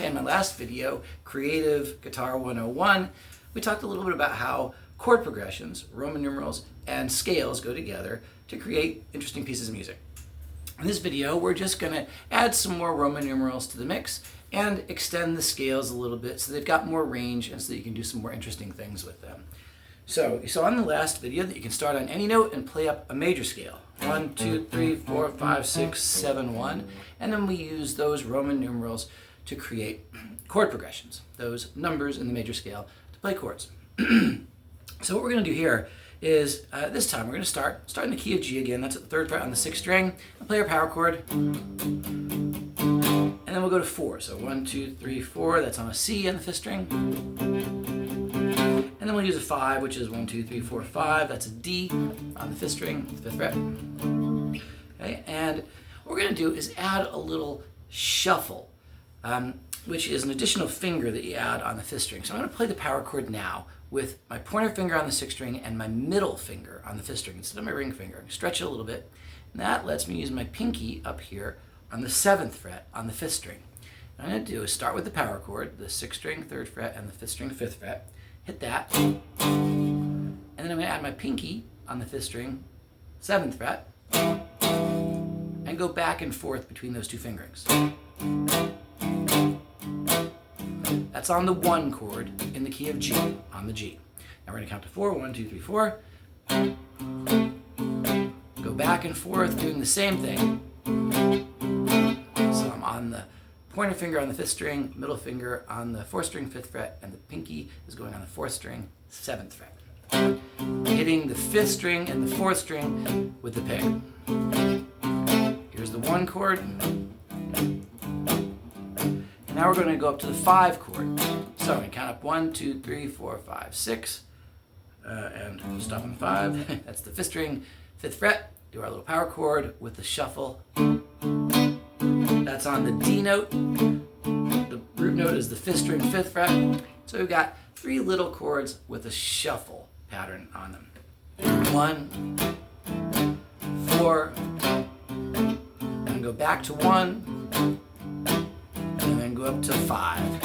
Okay, in my last video, Creative Guitar 101, we talked a little bit about how chord progressions, Roman numerals, and scales go together to create interesting pieces of music. In this video, we're just going to add some more Roman numerals to the mix and extend the scales a little bit so they've got more range and so that you can do some more interesting things with them. So you saw in the last video that you can start on any note and play up a major scale. 1, 2, 3, 4, 5, 6, 7, 1. And then we use those Roman numerals to create chord progressions, those numbers in the major scale to play chords. So what we're going to do here is, this time we're going to start in the key of G again. That's at the 3rd fret on the 6th string. And play our power chord. And then we'll go to 4. So 1, 2, 3, 4. That's on a C on the 5th string. And then we'll use a 5, which is 1, 2, 3, 4, 5. That's a D on the 5th string, 5th fret. Okay, and what we're going to do is add a little shuffle, which is an additional finger that you add on the 5th string. So I'm going to play the power chord now with my pointer finger on the 6th string and my middle finger on the 5th string instead of my ring finger. Stretch it a little bit. And that lets me use my pinky up here on the 7th fret on the 5th string. What I'm going to do is start with the power chord, the 6th string, 3rd fret, and the 5th string, 5th fret. Hit that. And then I'm going to add my pinky on the 5th string, 7th fret, and go back and forth between those two fingerings. That's on the 1 chord in the key of G, on the G. Now we're going to count to 4. 1, 2, 3, 4. Go back and forth doing the same thing. So I'm on the pointer finger on the 5th string, middle finger on the 4th string, 5th fret, and the pinky is going on the 4th string, 7th fret. Hitting the 5th string and the 4th string with the pick. Here's the 1 chord. And now we're going to go up to the 5 chord. So I'm going to count up 1, 2, 3, 4, 5, 6. And stop on 5. That's the 5th string, 5th fret. Do our little power chord with the shuffle. That's on the D note. The root note is the 5th string, 5th fret. So we've got 3 little chords with a shuffle pattern on them. 1, 4, and go back to 1, and then go up to 5.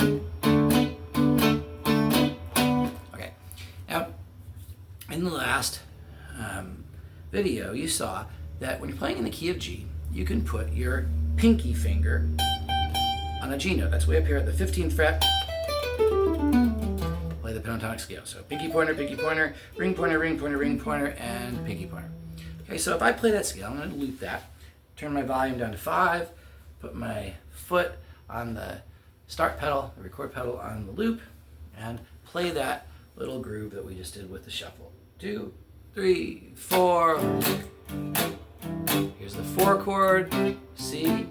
Okay. Now, in the last video, you saw that when you're playing in the key of G, you can put your pinky finger on a G note. That's way up here at the 15th fret. Play the pentatonic scale. So pinky pointer, ring pointer, ring pointer, ring pointer, and pinky pointer. Okay, so if I play that scale, I'm going to loop that. Turn my volume down to 5. Put my foot on the start pedal, the record pedal on the loop, and play that little groove that we just did with the shuffle. 2, 3, 4. Here's the 4 chord, C,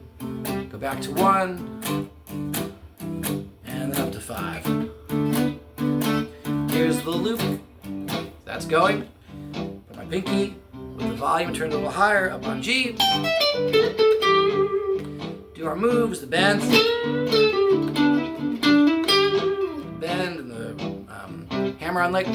go back to 1, and then up to 5. Here's the loop, that's going. Put my pinky with the volume turned a little higher up on G. Do our moves, the bend and the hammer on lick.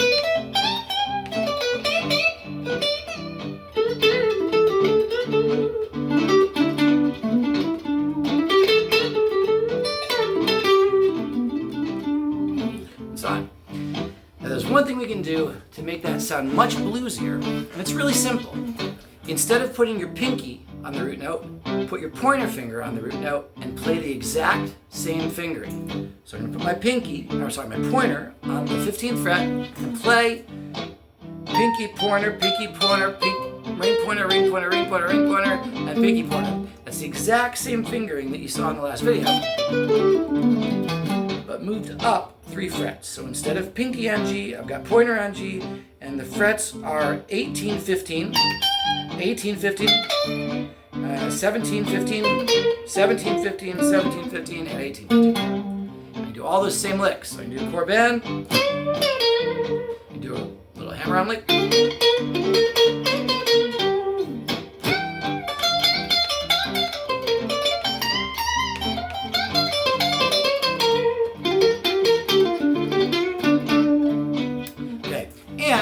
Now there's one thing we can do to make that sound much bluesier, and it's really simple. Instead of putting your pinky on the root note, put your pointer finger on the root note and play the exact same fingering. So I'm going to put my my pointer on the 15th fret and play pinky pointer, ring pointer, ring pointer, ring pointer, and pinky pointer. That's the exact same fingering that you saw in the last video, but moved up 3 frets. So instead of pinky on G, I've got pointer on G, and the frets are 18, 15, 18, 15, 17, 15, 17, 15, 17, 15, and 18, 15. I can do all those same licks. So I can do a chord bend, I can do a little hammer on lick,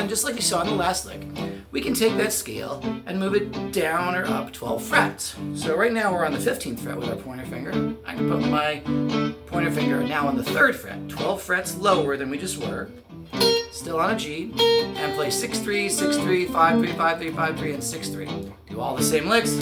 just like you saw in the last lick, we can take that scale and move it down or up 12 frets. So right now we're on the 15th fret with our pointer finger. I can put my pointer finger now on the 3rd fret, 12 frets lower than we just were, still on a G, and play 6-3, 6-3, 5-3, 5-3, 5-3, and 6-3. Do all the same licks.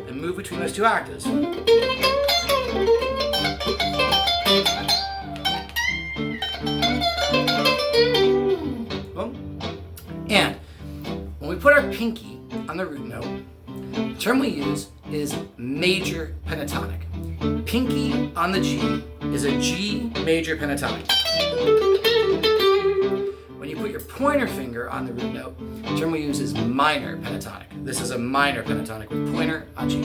And move between those two octaves. And when we put our pinky on the root note, the term we use is major pentatonic. Pinky on the G is a G major pentatonic. When you put your pointer finger on the root note, the term we use is minor pentatonic. This is a minor pentatonic with pointer on G.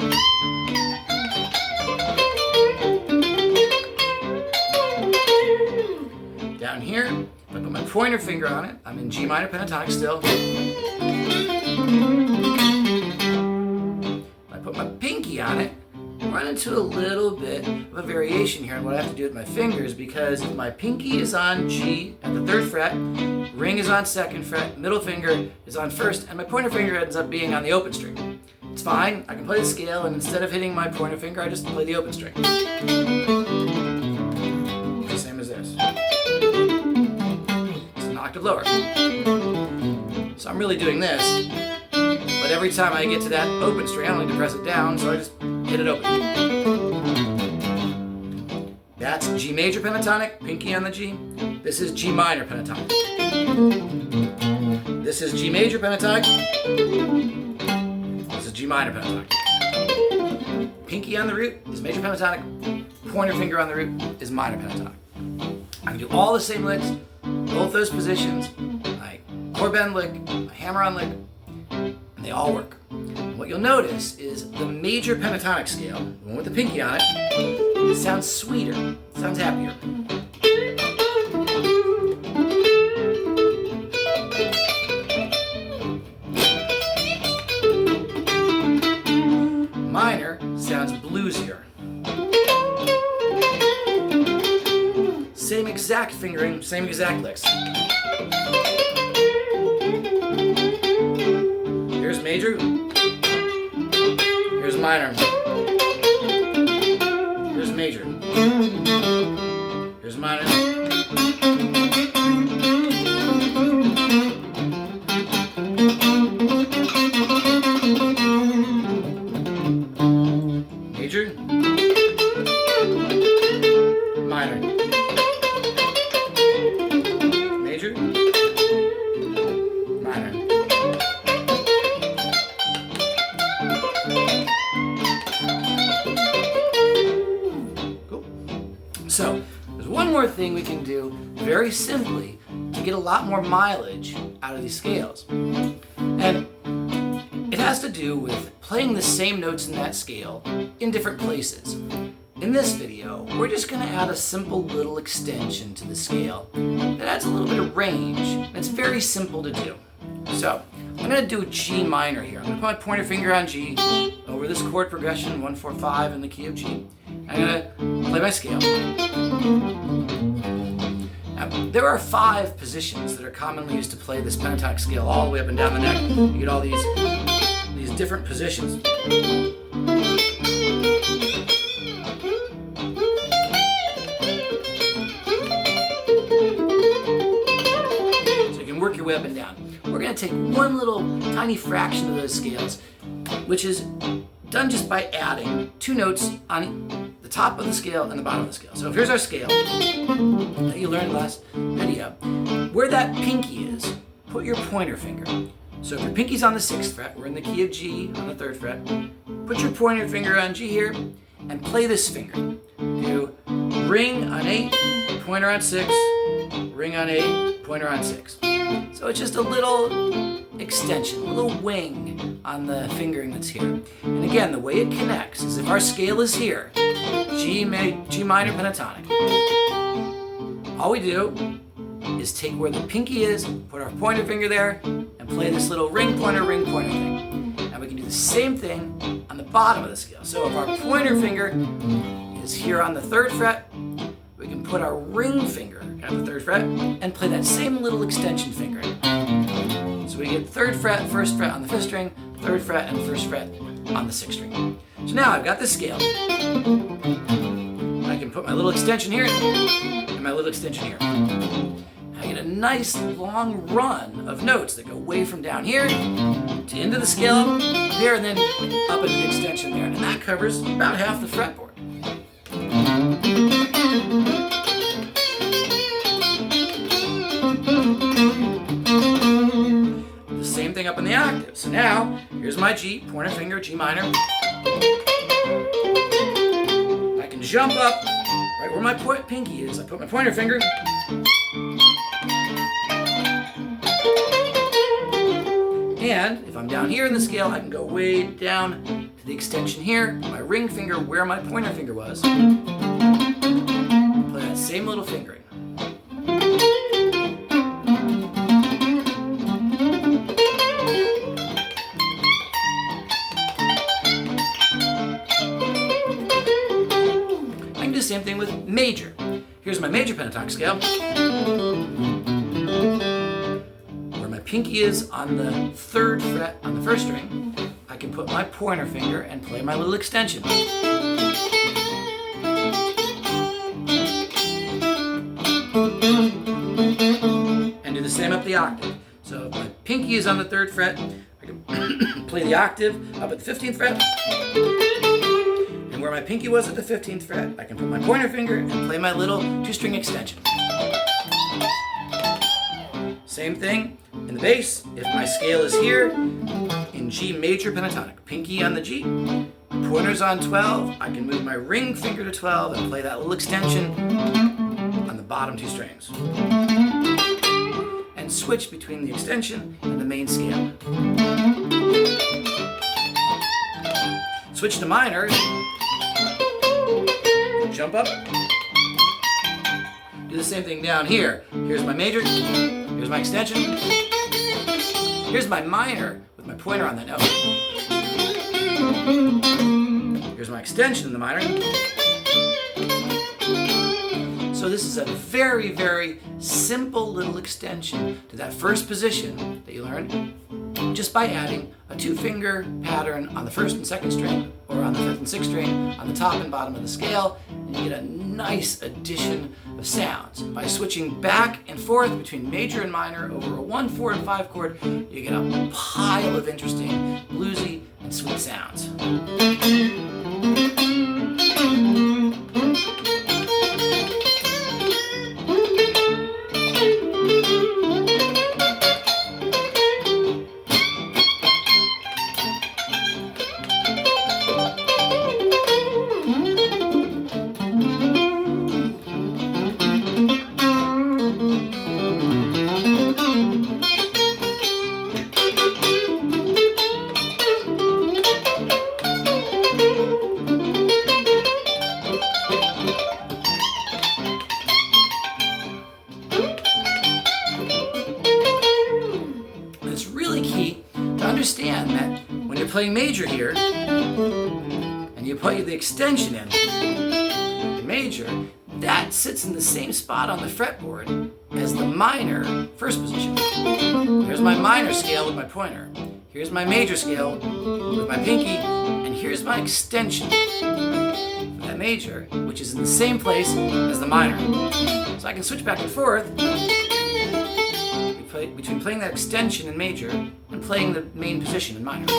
Down here, if I put my pointer finger on it, I'm in G minor pentatonic still. If I put my pinky on it, run into a little bit of a variation here on what I have to do with my fingers, because if my pinky is on G at the 3rd fret, ring is on 2nd fret, middle finger is on 1st, and my pointer finger ends up being on the open string. It's fine, I can play the scale, and instead of hitting my pointer finger, I just play the open string. Same as this. It's an octave lower. So I'm really doing this, but every time I get to that open string, I don't need to press it down, so I just hit it open. That's G major pentatonic, pinky on the G. This is G minor pentatonic. This is G major pentatonic. This is G minor pentatonic. Pinky on the root is major pentatonic. Pointer finger on the root is minor pentatonic. I can do all the same licks, both those positions, my chord bend lick, my hammer on lick, and they all work. And what you'll notice is the major pentatonic scale, the one with the pinky on it sounds sweeter, it sounds happier. Minor sounds bluesier. Same exact fingering, same exact licks. Here's major, here's minor, here's major, here's minor, major, minor, major, minor. Cool. So, there's one more thing we can do very simply to get a lot more mileage out of these scales. And it has to do with playing the same notes in that scale in different places. In this video, we're just going to add a simple little extension to the scale that adds a little bit of range, and it's very simple to do. So, I'm going to do a G minor here. I'm going to put my pointer finger on G over this chord progression, 1, 4, 5 in the key of G. I'm going to play my scale. Now, there are 5 positions that are commonly used to play this pentatonic scale all the way up and down the neck. You get all these different positions. Work your way up and down. We're going to take one little tiny fraction of those scales, which is done just by adding 2 notes on the top of the scale and the bottom of the scale. So here's our scale that you learned last video. Where that pinky is, put your pointer finger. So if your pinky's on the 6th fret, we're in the key of G on the 3rd fret, put your pointer finger on G here and play this finger. Do ring on 8, pointer on 6, ring on 8, pointer on 6. So it's just a little extension, a little wing on the fingering that's here. And again, the way it connects is if our scale is here, G minor pentatonic. All we do is take where the pinky is, put our pointer finger there, and play this little ring pointer thing. Now we can do the same thing on the bottom of the scale. So if our pointer finger is here on the 3rd fret, we can put our ring finger on the 3rd fret and play that same little extension finger. So we get 3rd fret, 1st fret on the 5th string, 3rd fret and 1st fret on the 6th string. So now I've got this scale. I can put my little extension here and my little extension here. I get a nice long run of notes that go way from down here to into the scale up here and then up into the extension there. And that covers about half the fretboard. The same thing up in the octave. So now, here's my G, pointer finger, G minor. I can jump up right where my pinky is. I put my pointer finger. And if I'm down here in the scale, I can go way down to the extension here, my ring finger where my pointer finger was. Play that same little fingering. I can do the same thing with major. Here's my major pentatonic scale. Pinky is on the 3rd fret on the 1st string. I can put my pointer finger and play my little extension. And do the same up the octave. So if my pinky is on the 3rd fret, I can play the octave up at the 15th fret. And where my pinky was at the 15th fret, I can put my pointer finger and play my little 2-string extension. Same thing in the bass. If my scale is here in G major pentatonic, pinky on the G, pointer's on 12, I can move my ring finger to 12 and play that little extension on the bottom 2 strings. And switch between the extension and the main scale. Switch to minor, jump up. Do the same thing down here. Here's my major, here's my extension, here's my minor with my pointer on that note. Here's my extension in the minor. So this is a very, very simple little extension to that first position that you learned just by adding a 2-finger pattern on the 1st and 2nd string or on the 5th and 6th string on the top and bottom of the scale, and you get a nice addition of sounds. By switching back and forth between major and minor over a 1, 4, and 5 chord, you get a pile of interesting bluesy and sweet sounds. Understand that when you're playing major here and you put the extension in major, that sits in the same spot on the fretboard as the minor 1st position. Here's my minor scale with my pointer. Here's my major scale with my pinky, and here's my extension for that major, which is in the same place as the minor. So I can switch back and forth between playing that extension in major and playing the main position in minor. So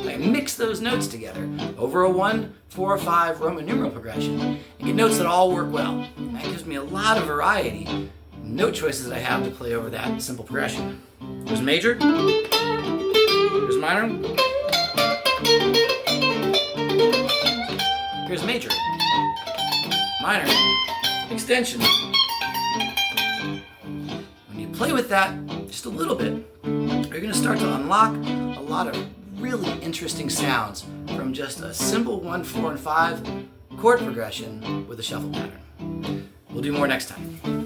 I mix those notes together over a 1, 4, 5 Roman numeral progression and get notes that all work well. And that gives me a lot of variety, note choices that I have to play over that simple progression. There's major, there's minor, here's major, minor, extension. When you play with that just a little bit, you're going to start to unlock a lot of really interesting sounds from just a simple 1, 4, and 5 chord progression with a shuffle pattern. We'll do more next time.